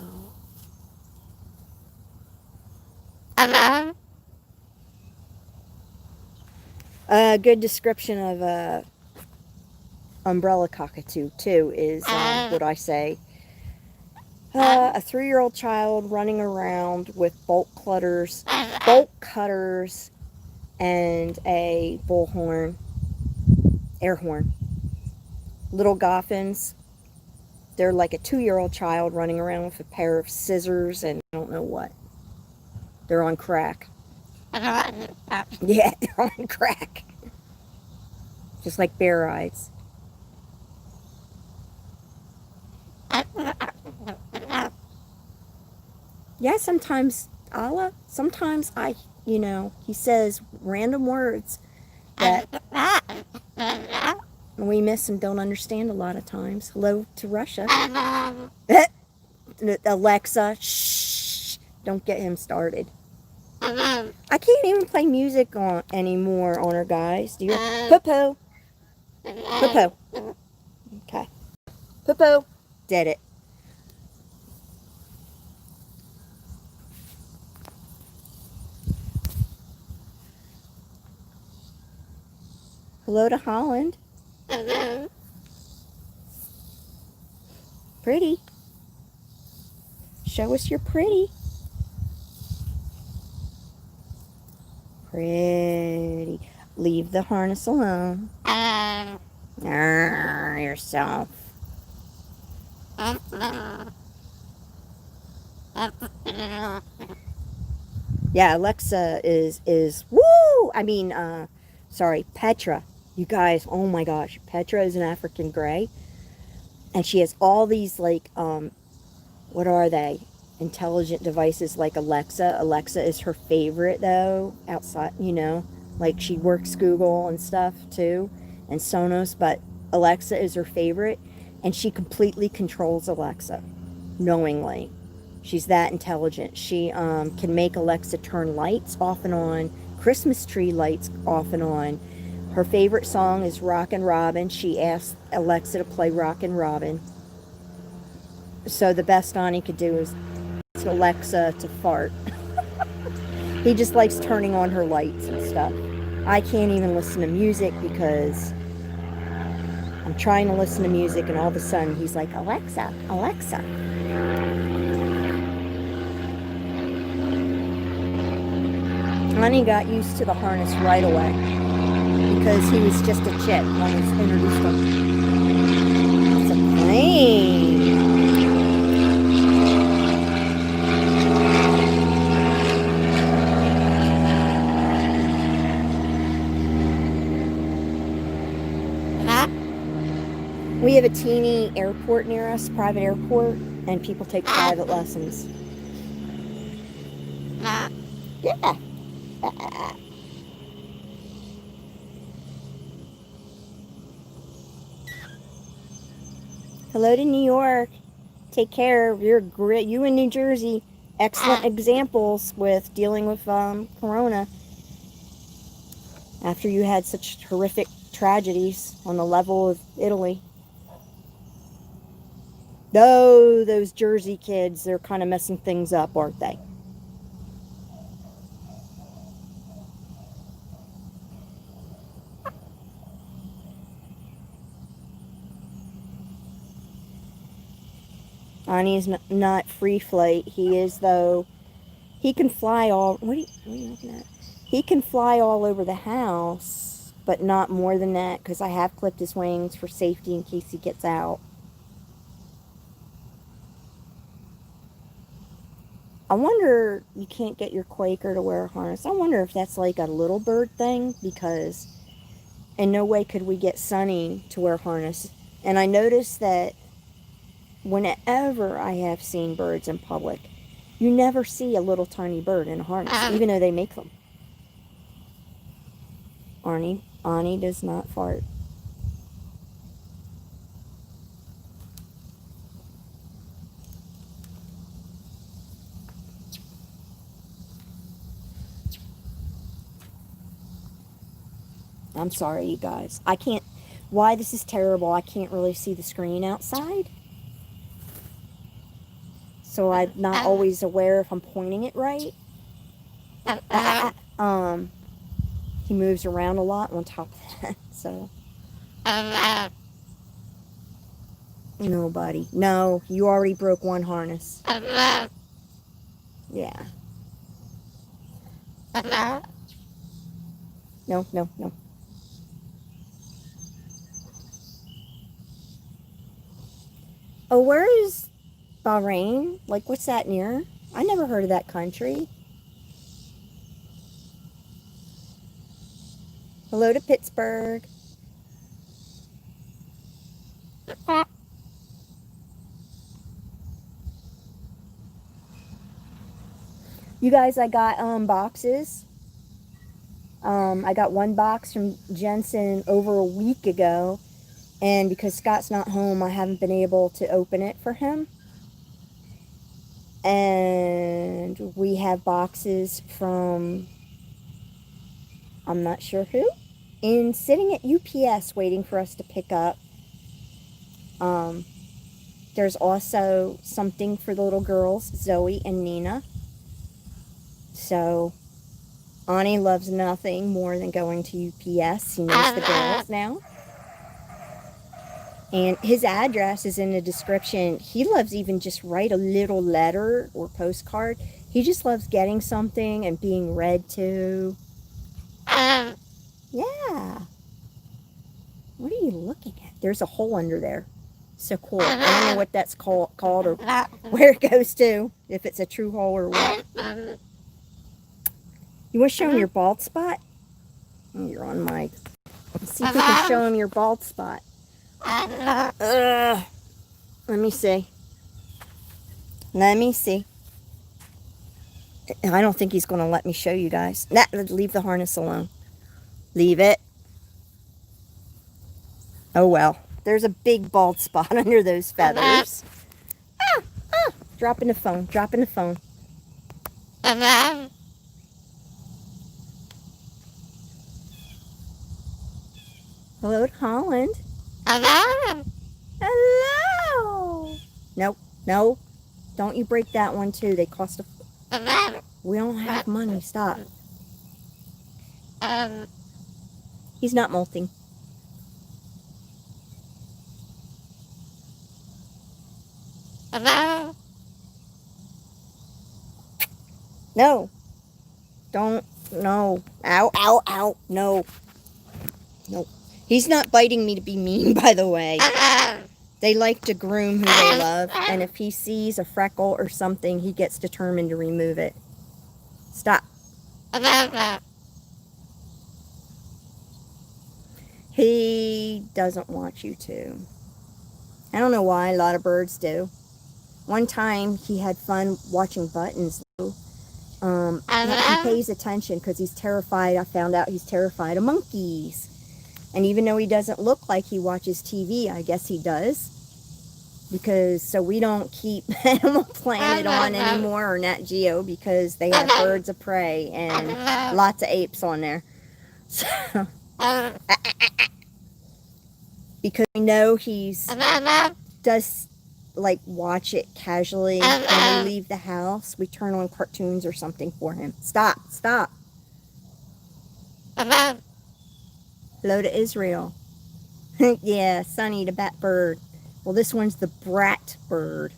A good description of a umbrella cockatoo too is what I say. A 3-year-old child running around with bolt cutters, and a bullhorn, Air horn. Little Goffins. They're like a 2-year-old child running around with a pair of scissors and I don't know what. They're on crack. Yeah, they're on crack. Just like bear eyes. Yeah, sometimes he says random words that we miss and don't understand a lot of times. Hello to Russia. Alexa, shh, don't get him started. I can't even play music anymore on her, guys. Do you? Popo. Popo. Okay. Popo. Did it. Hello to Holland. Pretty. Show us your pretty. Pretty. Leave the harness alone. Yourself. Yeah, Alexa is woo! I mean, sorry, Petra. You guys, oh my gosh. Petra is an African gray. And she has all these, like, what are they? Intelligent devices like Alexa. Alexa is her favorite, though, outside, like she works Google and stuff, too, and Sonos, but Alexa is her favorite, and she completely controls Alexa, knowingly. She's that intelligent. She can make Alexa turn lights off and on, Christmas tree lights off and on. Her favorite song is Rockin' Robin. She asked Alexa to play Rockin' Robin. So the best Onni could do is ask Alexa to fart. He just likes turning on her lights and stuff. I can't even listen to music because I'm trying to listen to music and all of a sudden he's like, Alexa, Alexa. Onni got used to the harness right away because he was just a chick when I introduced him. It's a plane. We have a teeny airport near us, private airport, and people take private lessons. Yeah. Hello to New York. Take care. You're great. You in New Jersey, excellent examples with dealing with Corona. After you had such horrific tragedies on the level of Italy. Oh, those Jersey kids, they're kind of messing things up, aren't they? Onni is not free flight. He is, though. He can fly all... What are you looking at? He can fly all over the house, but not more than that, because I have clipped his wings for safety in case he gets out. I wonder, you can't get your Quaker to wear a harness. I wonder if that's like a little bird thing, because in no way could we get Sunny to wear a harness. And I noticed that whenever I have seen birds in public, you never see a little tiny bird in a harness, even though they make them. Onni does not fart. I'm sorry, you guys. I can't... Why this is terrible, I can't really see the screen outside. So I'm not always aware if I'm pointing it right. He moves around a lot on top of that, so... Nobody. No, you already broke one harness. Yeah. No. Oh, where is Bahrain? Like, what's that near? I never heard of that country. Hello to Pittsburgh. You guys, I got boxes. I got one box from Jensen over a week ago, and because Scott's not home, I haven't been able to open it for him. And we have boxes from, I'm not sure who, and sitting at UPS waiting for us to pick up. There's also something for the little girls, Zoe and Nina. So Onni loves nothing more than going to UPS. He knows the girls now. And his address is in the description. He loves even just write a little letter or postcard. He just loves getting something and being read to. Yeah. What are you looking at? There's a hole under there. So cool. I don't know what that's called or where it goes to, if it's a true hole or what. You want to show him your bald spot? Oh, you're on mic. Let's see if we can show him your bald spot. Let me see. Let me see. I don't think he's going to let me show you guys. Leave the harness alone. Leave it. Oh well. There's a big bald spot under those feathers. Dropping the phone. Dropping the phone. Hello to Holland. Hello. Hello. Nope. No. Don't you break that one too. They cost a... We don't have money. Stop. He's not molting. Hello. No. Don't. No. Ow, ow, ow. No. No. He's not biting me to be mean, by the way. They like to groom who they love, and if he sees a freckle or something, he gets determined to remove it. Stop. He doesn't want you to. I don't know why, a lot of birds do. One time, he had fun watching Buttons. He pays attention because he's terrified. I found out he's terrified of monkeys. And even though he doesn't look like he watches TV, I guess he does. Because, so we don't keep Animal Planet on anymore, or Nat Geo, because they have birds of prey and lots of apes on there. So, because we know does like watch it casually when we leave the house. We turn on cartoons or something for him. Stop, stop. Hello to Israel. Yeah, Sonny the bat bird. Well, this one's the brat bird.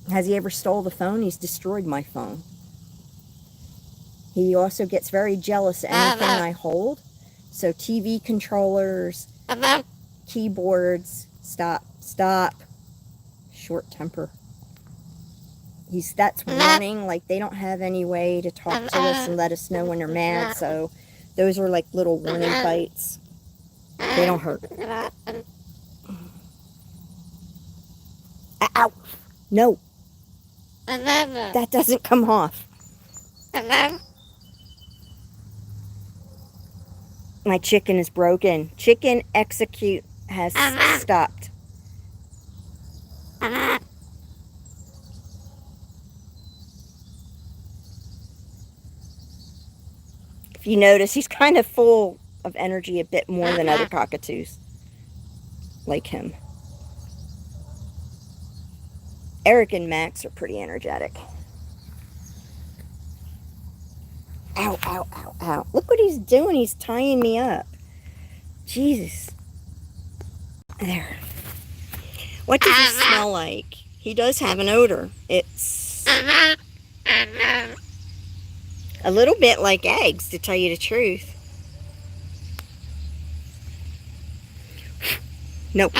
Has he ever stole the phone? He's destroyed my phone. He also gets very jealous of anything I hold. So TV controllers, keyboards. Stop, stop. Short temper. That's warning. Like, they don't have any way to talk to us and let us know when they're mad. So those are like little warning bites. They don't hurt. Ow! No. That doesn't come off. My chicken is broken. Chicken execute has stopped. If you notice, he's kind of full of energy a bit more than other cockatoos like him. Eric and Max are pretty energetic. Ow, ow, ow, ow. Look what he's doing. He's tying me up. Jesus. There. What does he smell like? He does have an odor. It's... A little bit like eggs, to tell you the truth. Nope.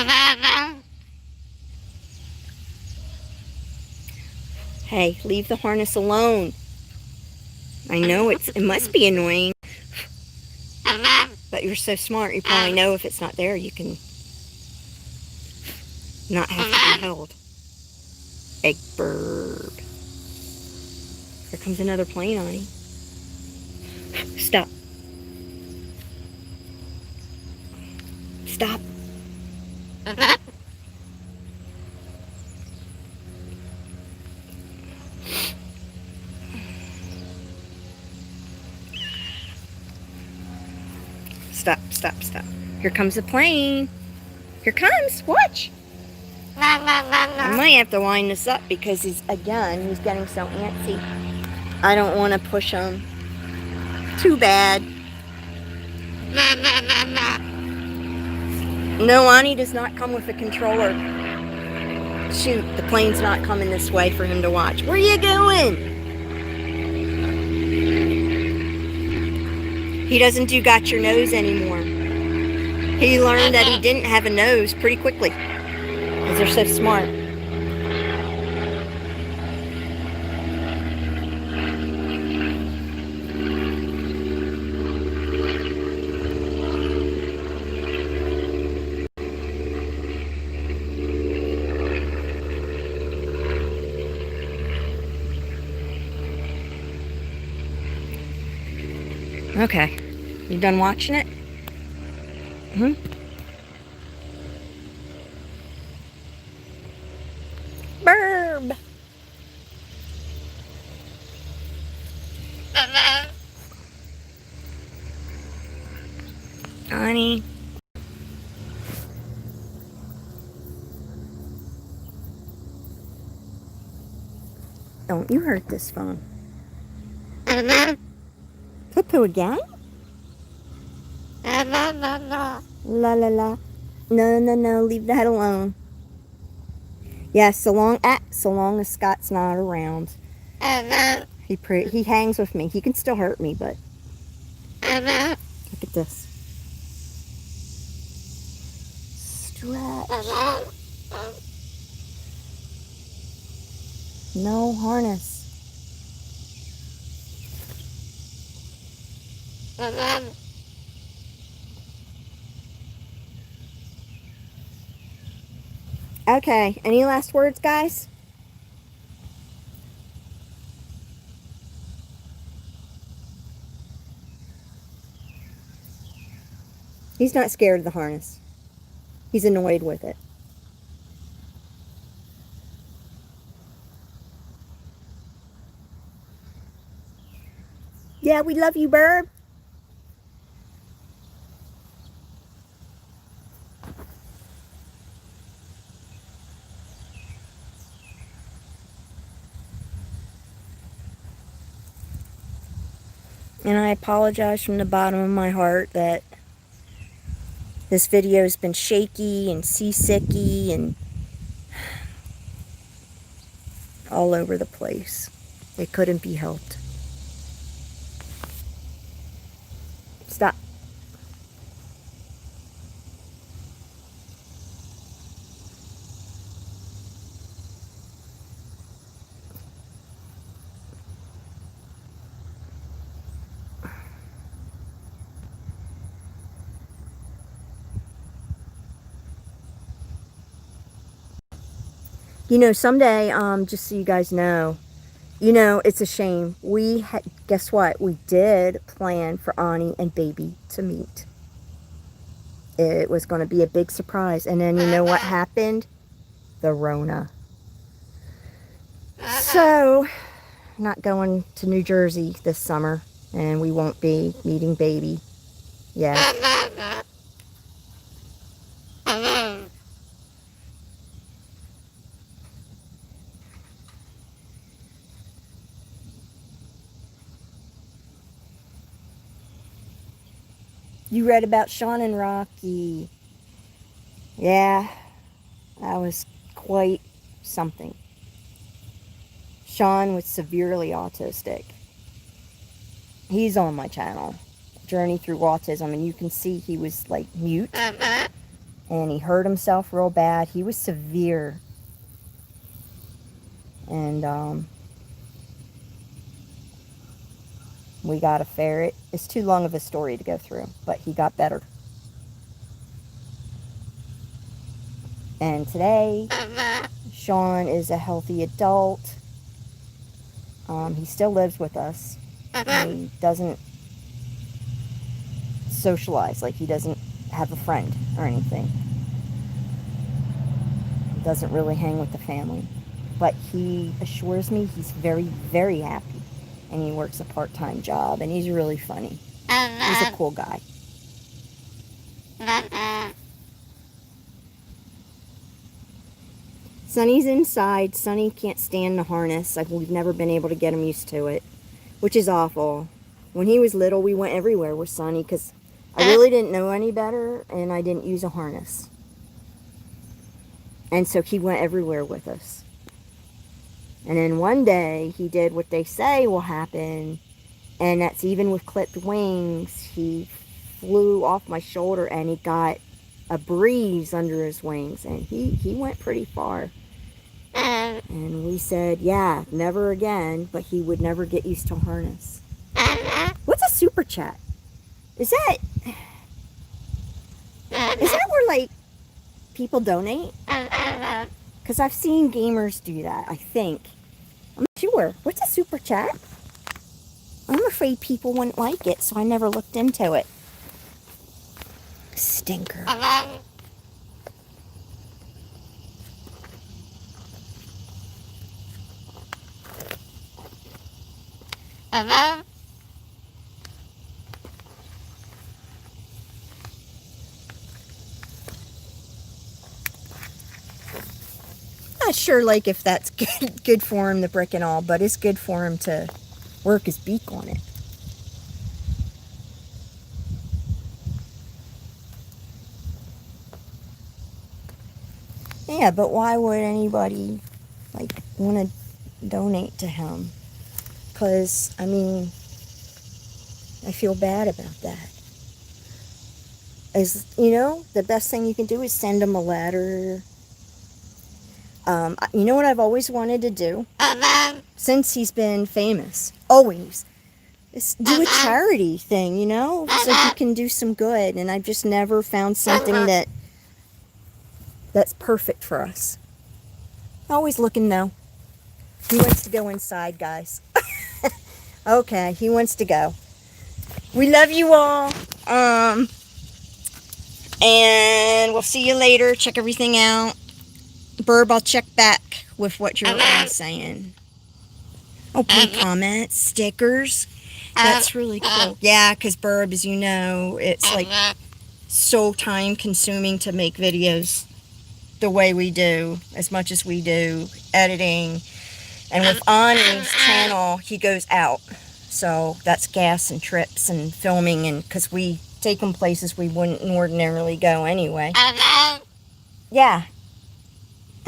Hey, leave the harness alone. I know it must be annoying. But you're so smart, you probably know if it's not there, you can not have to be held. Egg bird. Here comes another plane, Onni. Stop. Stop. Stop, stop, stop. Here comes a plane. Here comes. Watch. I might have to wind this up because he's getting so antsy. I don't want to push him. Too bad. No, Onni does not come with a controller. Shoot, the plane's not coming this way for him to watch. Where are you going? He doesn't do got your nose anymore. He learned that he didn't have a nose pretty quickly. Because they're so smart. Okay, you done watching it? Burb! Onni. Don't you hurt this phone. Poo-poo again? La la la. No, no, no. Leave that alone. Yeah, so long as Scott's not around. He hangs with me. He can still hurt me, but look at this. Stretch. No harness. Okay, any last words, guys? He's not scared of the harness. He's annoyed with it. Yeah, we love you, Burb. And I apologize from the bottom of my heart that this video has been shaky and seasicky and all over the place. It couldn't be helped. Stop. You know, someday, just so you guys know, it's a shame. Guess what? We did plan for Onni and Baby to meet. It was going to be a big surprise. And then you know what happened? The Rona. So, not going to New Jersey this summer. And we won't be meeting Baby yet. You read about Sean and Rocky. Yeah, that was quite something. Sean was severely autistic. He's on my channel, Journey Through Autism, and you can see he was like mute, and he hurt himself real bad. He was severe, and we got a ferret. It's too long of a story to go through, but he got better. And today, Sean is a healthy adult. He still lives with us. He doesn't socialize, like he doesn't have a friend or anything. He doesn't really hang with the family. But he assures me he's very, very happy. And he works a part-time job, and he's really funny. He's a cool guy. Sonny's inside. Sonny can't stand the harness. We've never been able to get him used to it, which is awful. When he was little, we went everywhere with Sonny because I really didn't know any better, and I didn't use a harness. And so he went everywhere with us. And then one day, he did what they say will happen, and that's even with clipped wings. He flew off my shoulder, and he got a breeze under his wings, and he went pretty far. And we said, yeah, never again, but he would never get used to a harness. What's a super chat? Is that where, like, people donate? Because I've seen gamers do that, I think. I'm not sure. What's a super chat? I'm afraid people wouldn't like it, so I never looked into it. Stinker. Not sure, like, if that's good for him, the brick and all, but it's good for him to work his beak on it. Yeah, but why would anybody, like, want to donate to him? Because, I mean, I feel bad about that. As you know, the best thing you can do is send him a letter. You know what I've always wanted to do? Since he's been famous. Always. Is do a charity thing, you know? So he can do some good. And I've just never found something that's perfect for us. Always looking, though. He wants to go inside, guys. Okay, he wants to go. We love you all. And we'll see you later. Check everything out. Burb, I'll check back with what you're all saying. Oh, pin comments, stickers. That's really cool. Yeah, because Burb, as you know, it's like so time consuming to make videos the way we do, as much as we do, editing. And with Onni's channel, he goes out. So that's gas and trips and filming, and because we take him places we wouldn't ordinarily go anyway. Yeah.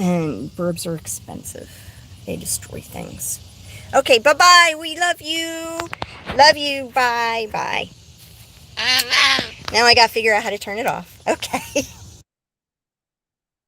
And burbs are expensive. They destroy things. Okay, bye-bye. We love you. Love you. Bye. Bye. Now I got to figure out how to turn it off. Okay.